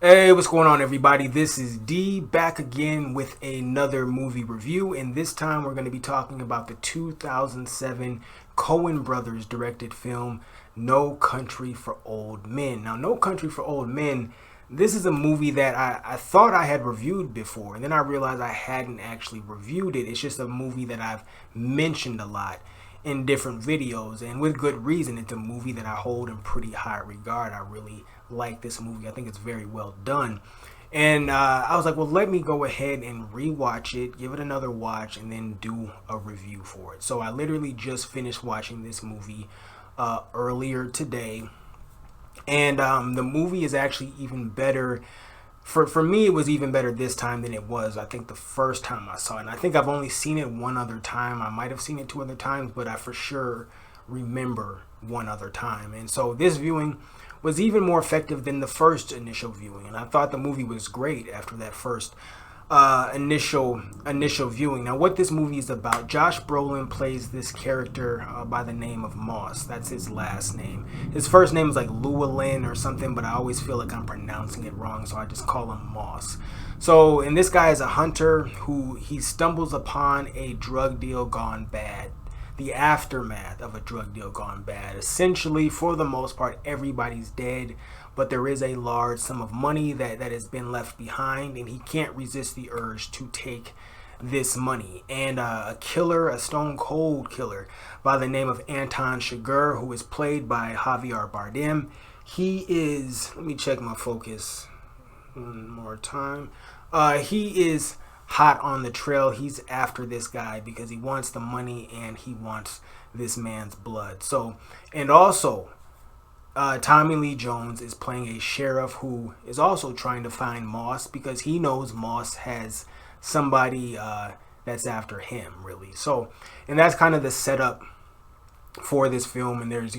Hey, what's going on, everybody? This is D back again with another movie review, and this time we're going to be talking about the 2007 Coen Brothers directed film No Country for Old Men. Now, No Country for Old Men, this is a movie that I thought I had reviewed before, and then I realized I hadn't actually reviewed it. It's just a movie that I've mentioned a lot in different videos, and with good reason. It's a movie that I hold in pretty high regard. I really like this movie. I think it's very well done, and I was like, well, let me go ahead and rewatch it, give it another watch, and then do a review for it. So I literally just finished watching this movie earlier today, and the movie is actually even better. For me, it was even better this time than it was, I think, the first time I saw it. And I think I've only seen it one other time. I might have seen it two other times, but I for sure remember one other time. And so this viewing was even more effective than the first initial viewing. And I thought the movie was great after that first initial viewing. Now, what this movie is about: Josh Brolin plays this character by the name of Moss. That's his last name. His first name is like Llewellyn or something, but I always feel like I'm pronouncing it wrong, so I just call him Moss. So, and this guy is a hunter who he stumbles upon a drug deal gone bad. The aftermath of a drug deal gone bad. Essentially, for the most part, everybody's dead, but there is a large sum of money that has been left behind, and he can't resist the urge to take this money. And a killer, a stone cold killer by the name of Anton Chigurh, who is played by Javier Bardem. He is, let me check my focus one more time. He is hot on the trail. He's after this guy because he wants the money and he wants this man's blood. So, and also, Tommy Lee Jones is playing a sheriff who is also trying to find Moss because he knows Moss has somebody that's after him, really. So, and that's kind of the setup for this film. And there's,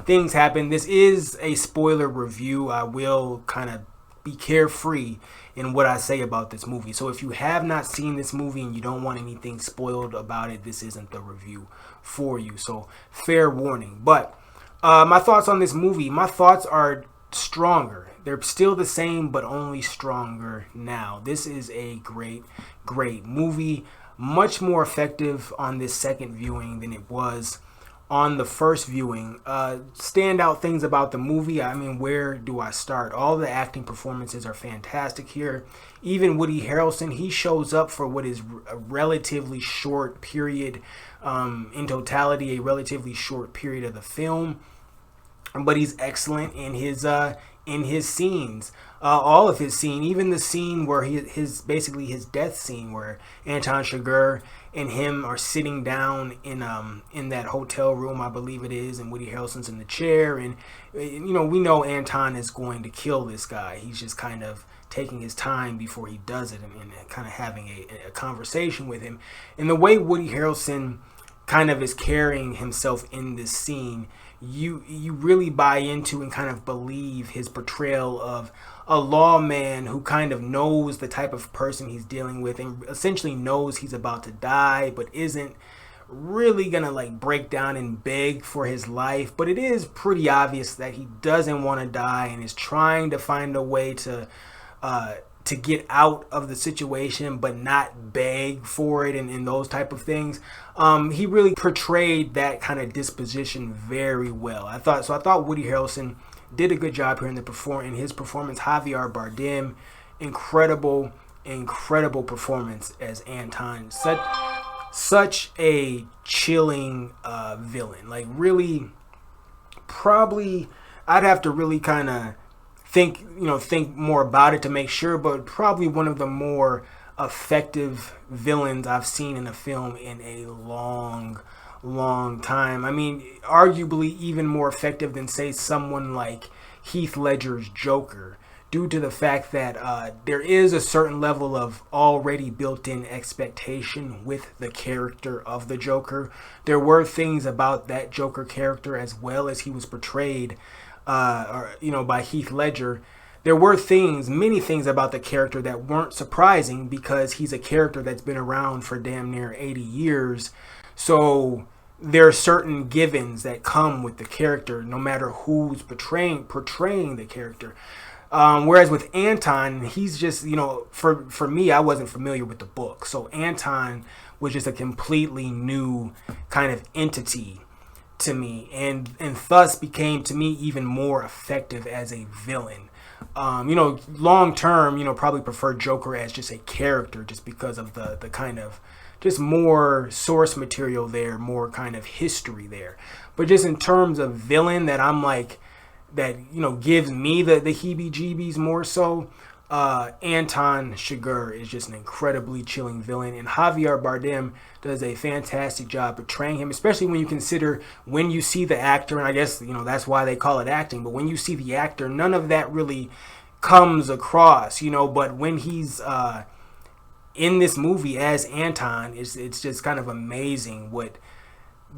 things happen. This is a spoiler review. I will kind of be carefree in what I say about this movie. So if you have not seen this movie and you don't want anything spoiled about it, this isn't the review for you. So fair warning. But my thoughts on this movie, my thoughts are stronger. They're still the same, but only stronger now. This is a great movie. Much more effective on this second viewing than it was on the first viewing. Standout things about the movie, I mean, where do I start? All the acting performances are fantastic here. Even Woody Harrelson, he shows up for what is a relatively short period, in totality, a relatively short period of the film. But he's excellent in his scenes. All of his scene, even the scene where his death scene, where Anton Chigurh and him are sitting down in that hotel room, I believe it is, and Woody Harrelson's in the chair, and we know Anton is going to kill this guy. He's just kind of taking his time before he does it, and kind of having a conversation with him. And the way Woody Harrelson kind of is carrying himself in this scene, you really buy into and kind of believe his portrayal of a lawman who kind of knows the type of person he's dealing with and essentially knows he's about to die, but isn't really gonna like break down and beg for his life. But it is pretty obvious that he doesn't want to die and is trying to find a way to get out of the situation, but not beg for it and those type of things. He really portrayed that kind of disposition very well. I thought Woody Harrelson did a good job here in his performance. Javier Bardem, incredible performance as Anton. Such a chilling villain. Like, really, probably I'd have to really kind of think more about it to make sure, but probably one of the more effective villains I've seen in a film in a long time. I mean, arguably even more effective than, say, someone like Heath Ledger's Joker, due to the fact that there is a certain level of already built-in expectation with the character of the Joker. There were things about that Joker character, as well as he was portrayed by Heath Ledger. There were many things about the character that weren't surprising because he's a character that's been around for damn near 80 years. So there are certain givens that come with the character, no matter who's portraying the character. Whereas with Anton, he's just, for me, I wasn't familiar with the book. So Anton was just a completely new kind of entity to me, and thus became to me even more effective as a villain. Long term, probably prefer Joker as just a character, just because of the kind of just more source material there, more kind of history there. But just in terms of villain, that I'm like, that gives me the heebie-jeebies more so. Anton Chigurh is just an incredibly chilling villain, and Javier Bardem does a fantastic job portraying him, especially when you consider, when you see the actor, and I guess that's why they call it acting, but when you see the actor, none of that really comes across, but when he's in this movie as Anton, it's just kind of amazing what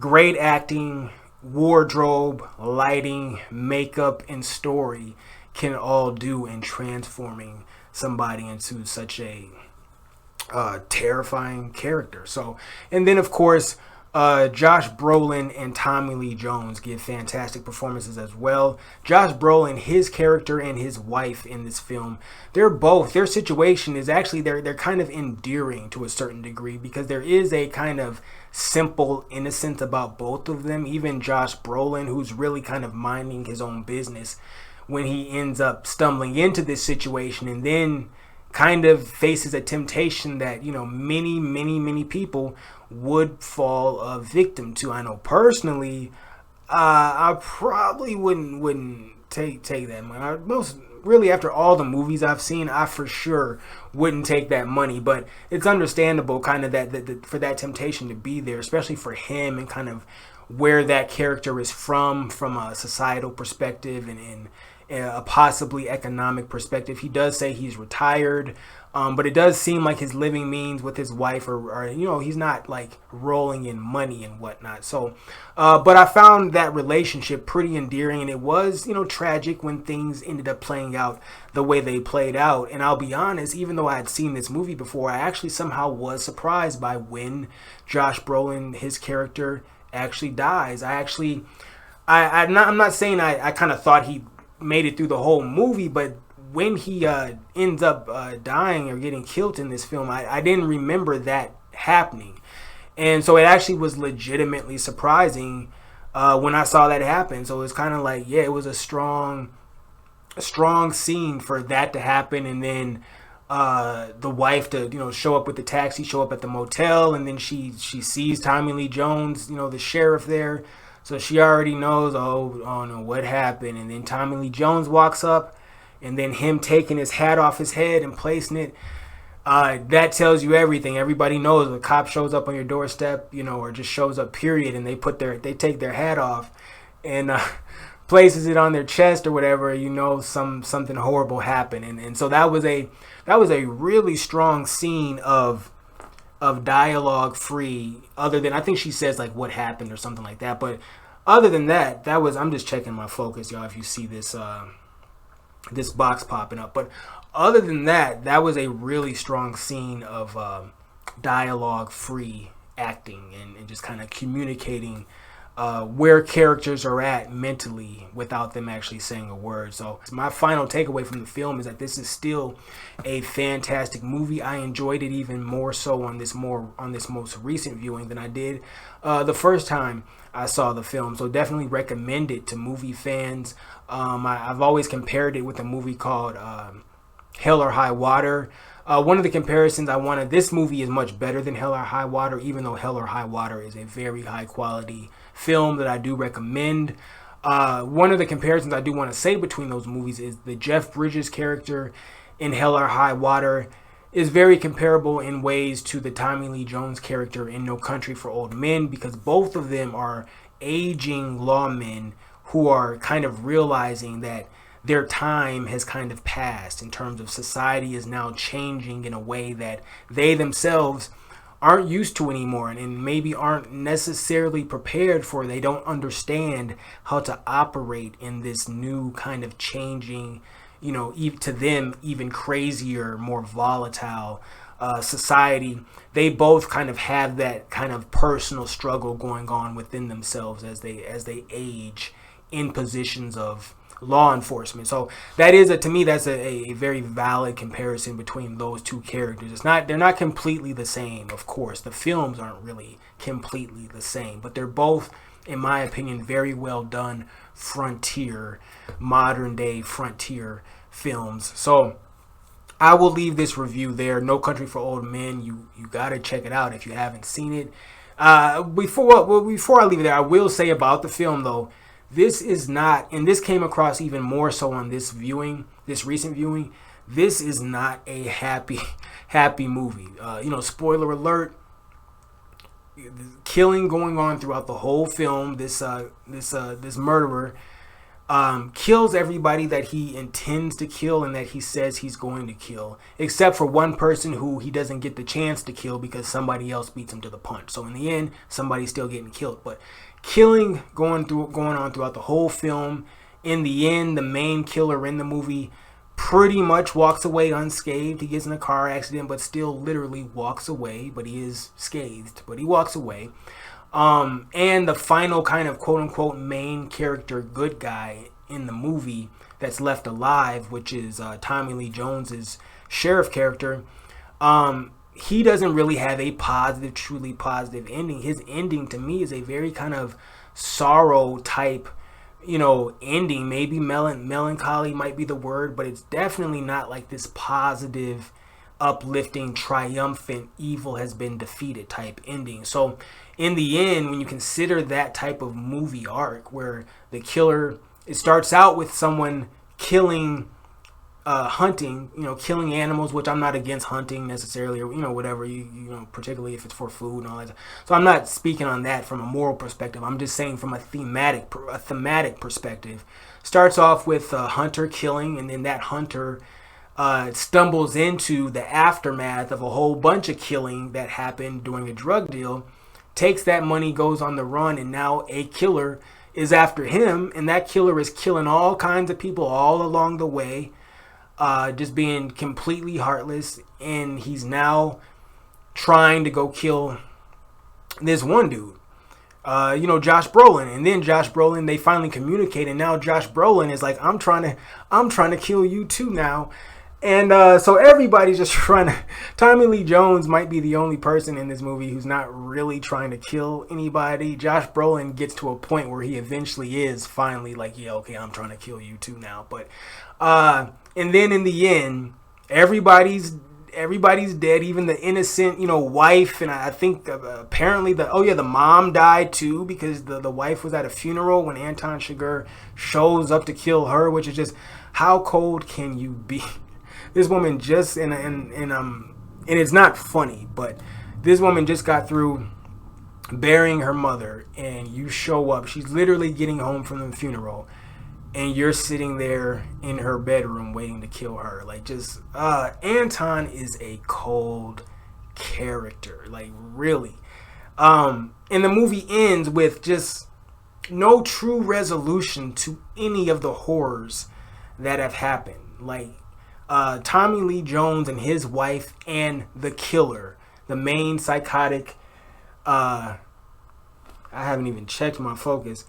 great acting, wardrobe, lighting, makeup, and story can all do in transforming somebody into such a terrifying character. So, and then of course, Josh Brolin and Tommy Lee Jones give fantastic performances as well. Josh Brolin, his character, and his wife in this film, their situation is actually, they're kind of endearing to a certain degree, because there is a kind of simple innocence about both of them. Even Josh Brolin, who's really kind of minding his own business, when he ends up stumbling into this situation, and then kind of faces a temptation that many people would fall a victim to. I know personally, I probably wouldn't take that money. Really, after all the movies I've seen, I for sure wouldn't take that money. But it's understandable, kind of, that for that temptation to be there, especially for him, and kind of where that character is from a societal perspective, and a possibly economic perspective. He does say he's retired, but it does seem like his living means with his wife are he's not like rolling in money and whatnot. So, but I found that relationship pretty endearing, and it was, tragic when things ended up playing out the way they played out. And I'll be honest, even though I had seen this movie before, I actually somehow was surprised by when Josh Brolin, his character, actually dies. I'm not saying I kind of thought he made it through the whole movie, but when he ends up dying or getting killed in this film, I didn't remember that happening, and so it actually was legitimately surprising when I saw that happen. So it's kind of like, yeah, it was a strong scene for that to happen, and then the wife to show up with the taxi, show up at the motel, and then she sees Tommy Lee Jones, the sheriff there. So she already knows, oh no, what happened. And then Tommy Lee Jones walks up, and then him taking his hat off his head and placing it, that tells you everything. Everybody knows when a cop shows up on your doorstep, or just shows up, period, and they take their hat off and places it on their chest or whatever, something horrible happened. And so that was a really strong scene of dialogue free, other than, I think she says like what happened or something like that, but other than that was, I'm just checking my focus, y'all, if you see this this box popping up, but other than that was a really strong scene of dialogue free acting, and just kind of communicating where characters are at mentally without them actually saying a word. So my final takeaway from the film is that this is still a fantastic movie. I enjoyed it even more so on this most recent viewing than I did the first time I saw the film. So definitely recommend it to movie fans. I've always compared it with a movie called Hell or High Water. One of the comparisons I wanted, this movie is much better than Hell or High Water, even though Hell or High Water is a very high quality film that I do recommend. One of the comparisons I do want to say between those movies is the Jeff Bridges character in Hell or High Water is very comparable in ways to the Tommy Lee Jones character in No Country for Old Men, because both of them are aging lawmen who are kind of realizing that their time has kind of passed, in terms of society is now changing in a way that they themselves aren't used to anymore, and maybe aren't necessarily prepared for. They don't understand how to operate in this new kind of changing, to them even crazier, more volatile society. They both kind of have that kind of personal struggle going on within themselves as they age in positions of law enforcement. So that is to me that's a very valid comparison between those two characters. They're not completely the same, of course. The films aren't really completely the same, but they're both, in my opinion, very well done frontier, modern day frontier films. So I will leave this review there. No Country for Old Men. You gotta check it out if you haven't seen it. Before I leave it there, I will say about the film though, this is not, and this came across even more so on this recent viewing. This is not a happy movie. Spoiler alert. Killing going on throughout the whole film. This murderer kills everybody that he intends to kill and that he says he's going to kill, except for one person who he doesn't get the chance to kill because somebody else beats him to the punch. So in the end, somebody's still getting killed. But killing going on throughout the whole film. In the end, the main killer in the movie pretty much walks away unscathed. He gets in a car accident, but still literally walks away. But he is scathed, but he walks away. And the final kind of quote unquote main character good guy in the movie that's left alive, which is Tommy Lee Jones's sheriff character. He doesn't really have a truly positive ending. His ending to me is a very kind of sorrow type, ending. Maybe melancholy might be the word, but it's definitely not like this positive, uplifting, triumphant, evil has been defeated type ending. So in the end, when you consider that type of movie arc where the killer, it starts out with someone killing, hunting, killing animals, which I'm not against hunting necessarily, or whatever, particularly if it's for food and all that. So I'm not speaking on that from a moral perspective. I'm just saying from a thematic perspective. Starts off with a hunter killing, and then that hunter stumbles into the aftermath of a whole bunch of killing that happened during a drug deal, takes that money, goes on the run, and now a killer is after him, and that killer is killing all kinds of people all along the way. Just being completely heartless, and he's now trying to go kill this one dude, Josh Brolin. And then Josh Brolin, they finally communicate, and now Josh Brolin is like, I'm trying to kill you too now. And so everybody's just trying to. Tommy Lee Jones might be the only person in this movie who's not really trying to kill anybody. Josh Brolin gets to a point where he eventually is finally like, yeah, okay, I'm trying to kill you too now. But and then in the end, everybody's dead, even the innocent, wife. And I think apparently the mom died too, because the wife was at a funeral when Anton Chigurh shows up to kill her, which is just, how cold can you be? This woman just, and it's not funny, but this woman just got through burying her mother, and you show up. She's literally getting home from the funeral, and you're sitting there in her bedroom waiting to kill her. Like, just, Anton is a cold character, like, really. And the movie ends with just no true resolution to any of the horrors that have happened. Like, Tommy Lee Jones and his wife and the killer, the main psychotic, I haven't even checked my focus.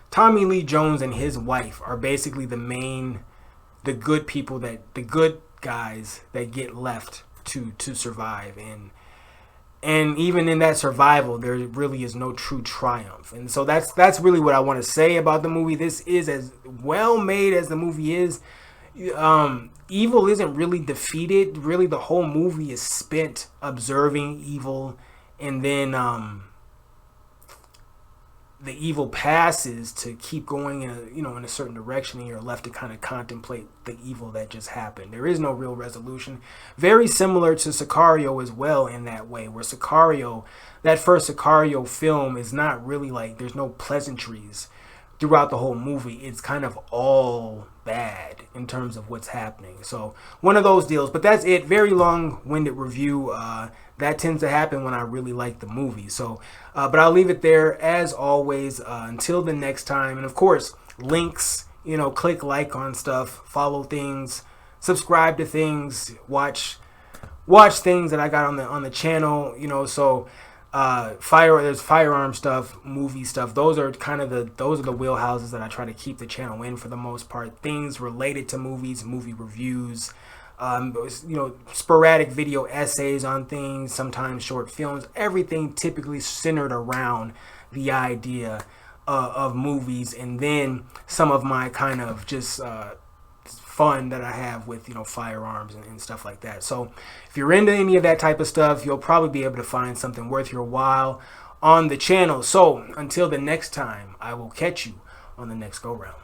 Tommy Lee Jones and his wife are basically the good people, the good guys that get left to survive. And even in that survival, there really is no true triumph. And so that's really what I want to say about the movie. This is as well made as the movie is. Evil isn't really defeated. Really, the whole movie is spent observing evil, and then the evil passes to keep going in a certain direction, and you're left to kind of contemplate the evil that just happened. There is no real resolution. Very similar to Sicario as well in that way, where Sicario, that first Sicario film, is not really like, there's no pleasantries throughout the whole movie. It's kind of all bad in terms of what's happening. So one of those deals. But that's it. Very long-winded review. That tends to happen when I really like the movie. So, but I'll leave it there as always. Until the next time, and of course, links. Click like on stuff, follow things, subscribe to things, watch things that I got on the channel. So There's firearm stuff, movie stuff. Those are the wheelhouses that I try to keep the channel in for the most part. Things related to movies, movie reviews, sporadic video essays on things, sometimes short films. Everything typically centered around the idea of movies, and then some of my kind of just fun that I have with firearms and stuff like that. So if you're into any of that type of stuff, you'll probably be able to find something worth your while on the channel. So until the next time, I will catch you on the next go round.